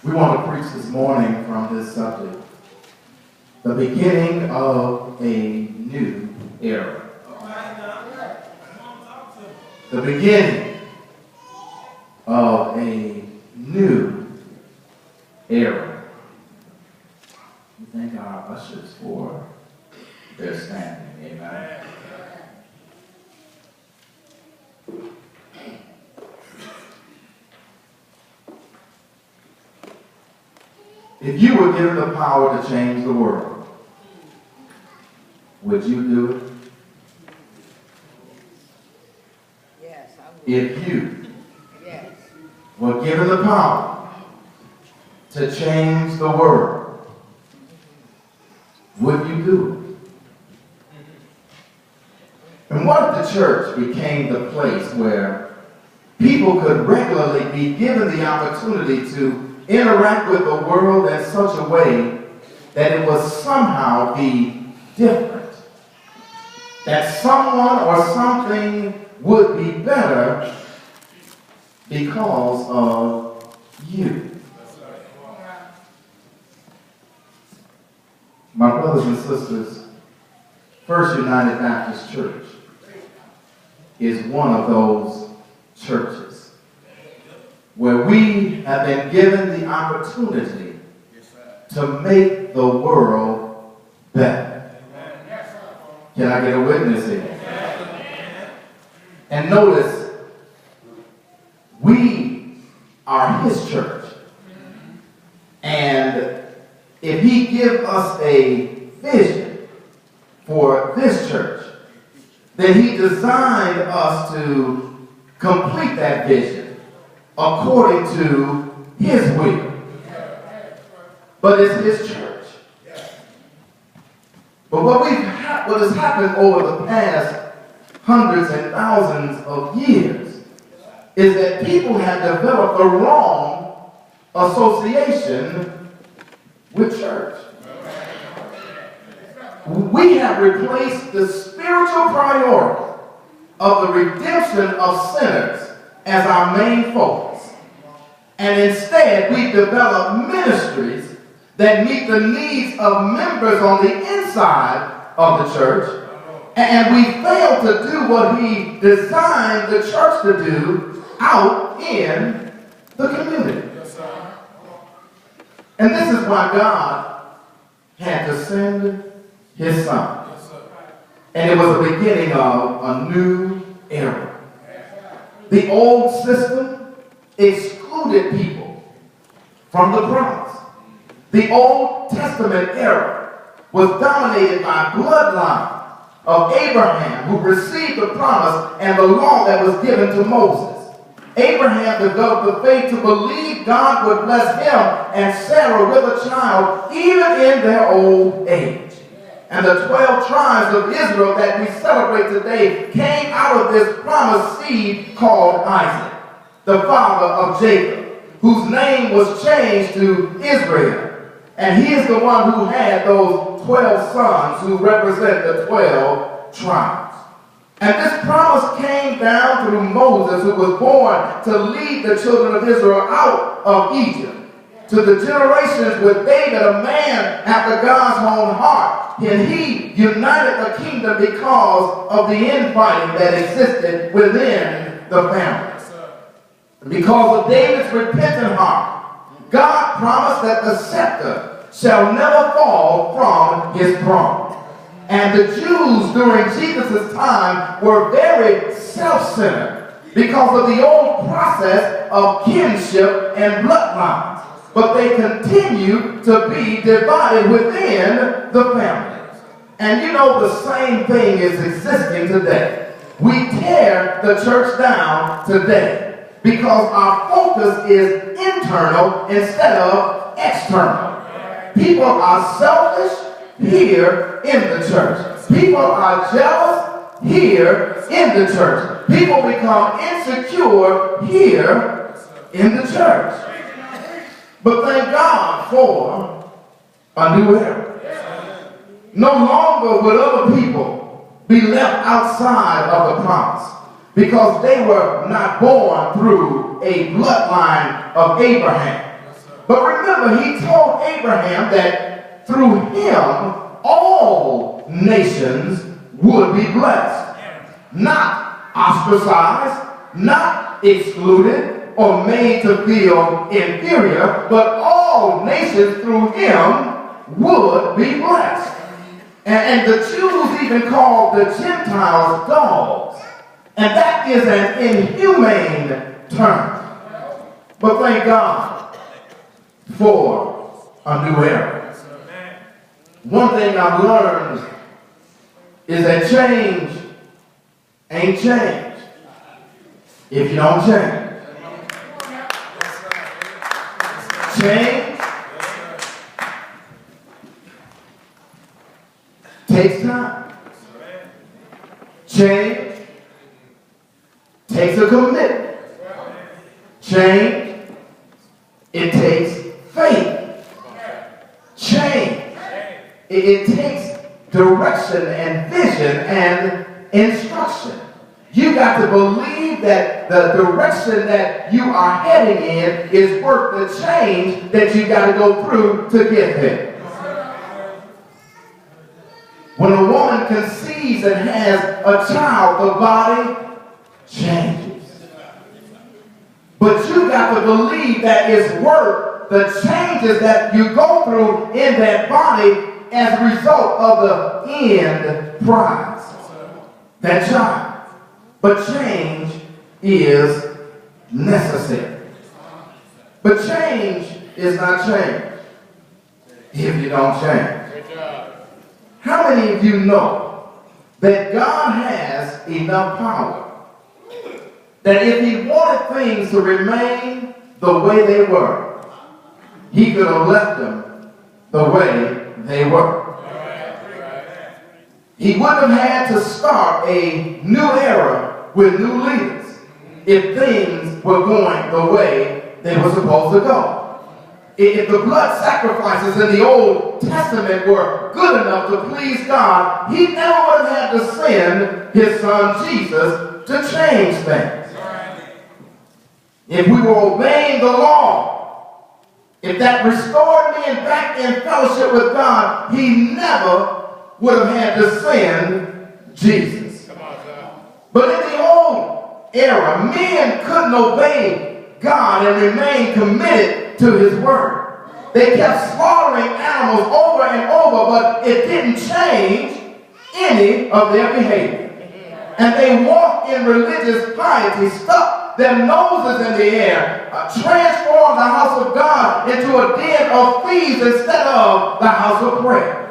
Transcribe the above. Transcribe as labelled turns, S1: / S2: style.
S1: We want to preach this morning from this subject, the beginning of a new era. The beginning of a new era. We thank our ushers for their standing. Amen. If you were given the power to change the world, would you do it?
S2: Yes, I would.
S1: If you were given the power to change the world, would you do it? And what if the church became the place where people could regularly be given the opportunity to interact with the world in such a way that it would somehow be different? That someone or something would be better because of you. My brothers and sisters, First United Baptist Church is one of those churches where we have been given the opportunity to make the world better. Can I get a witness here? And notice, we are his church. And if he gives us a vision for this church, then he designed us to complete that vision according to his will. But it's his church. But what has happened over the past hundreds and thousands of years is that people have developed the wrong association with church. We have replaced the spiritual priority of the redemption of sinners as our main focus. And instead, we develop ministries that meet the needs of members on the inside of the church. And we fail to do what he designed the church to do out in the community. And this is why God had to send his son. And it was the beginning of a new era. The old system excluded people from the promise. The Old Testament era was dominated by bloodline of Abraham, who received the promise and the law that was given to Moses. Abraham developed the faith to believe God would bless him and Sarah with a child even in their old age. And the 12 tribes of Israel that we celebrate today came out of this promised seed called Isaac, the father of Jacob, whose name was changed to Israel. And he is the one who had those 12 sons who represent the 12 tribes. And this promise came down through Moses, who was born to lead the children of Israel out of Egypt, to the generations with David, a man after God's own heart. And he united the kingdom because of the infighting that existed within the families. Because of David's repentant heart, God promised that the scepter shall never fall from his throne. And the Jews during Jesus' time were very self-centered because of the old process of kinship and bloodlines. But they continue to be divided within the families. And you know, the same thing is existing today. We tear the church down today because our focus is internal instead of external. People are selfish here in the church. People are jealous here in the church. People become insecure here in the church. But thank God for a new era. No longer would other people be left outside of the promise because they were not born through a bloodline of Abraham. But remember, he told Abraham that through him all nations would be blessed. Not ostracized, not excluded, or made to feel inferior, but all nations through him would be blessed. And the Jews even called the Gentiles dogs. And that is an inhumane term. But thank God for a new era. One thing I've learned is that change ain't change if you don't change. Change takes time. Change takes a commitment. Change, it takes faith. Change, it takes direction and vision and instruction. You got to believe that the direction that you are heading in is worth the change that you got to go through to get there. When a woman conceives and has a child, the body changes. But you got to believe that it's worth the changes that you go through in that body as a result of the end prize, that child. But change is necessary. But change is not change if you don't change. How many of you know that God has enough power that if he wanted things to remain the way they were, he could have left them the way they were? He wouldn't have had to start a new era with new leaders if things were going the way they were supposed to go. If the blood sacrifices in the Old Testament were good enough to please God, he never would have had to send his son Jesus to change things. If we were obeying the law, if that restored men back in fellowship with God, he never would have had to send Jesus. But in the old era, men couldn't obey God and remain committed to his word. They kept slaughtering animals over and over, but it didn't change any of their behavior. And they walked in religious piety, stuck their noses in the air, transformed the house of God into a den of thieves instead of the house of prayer.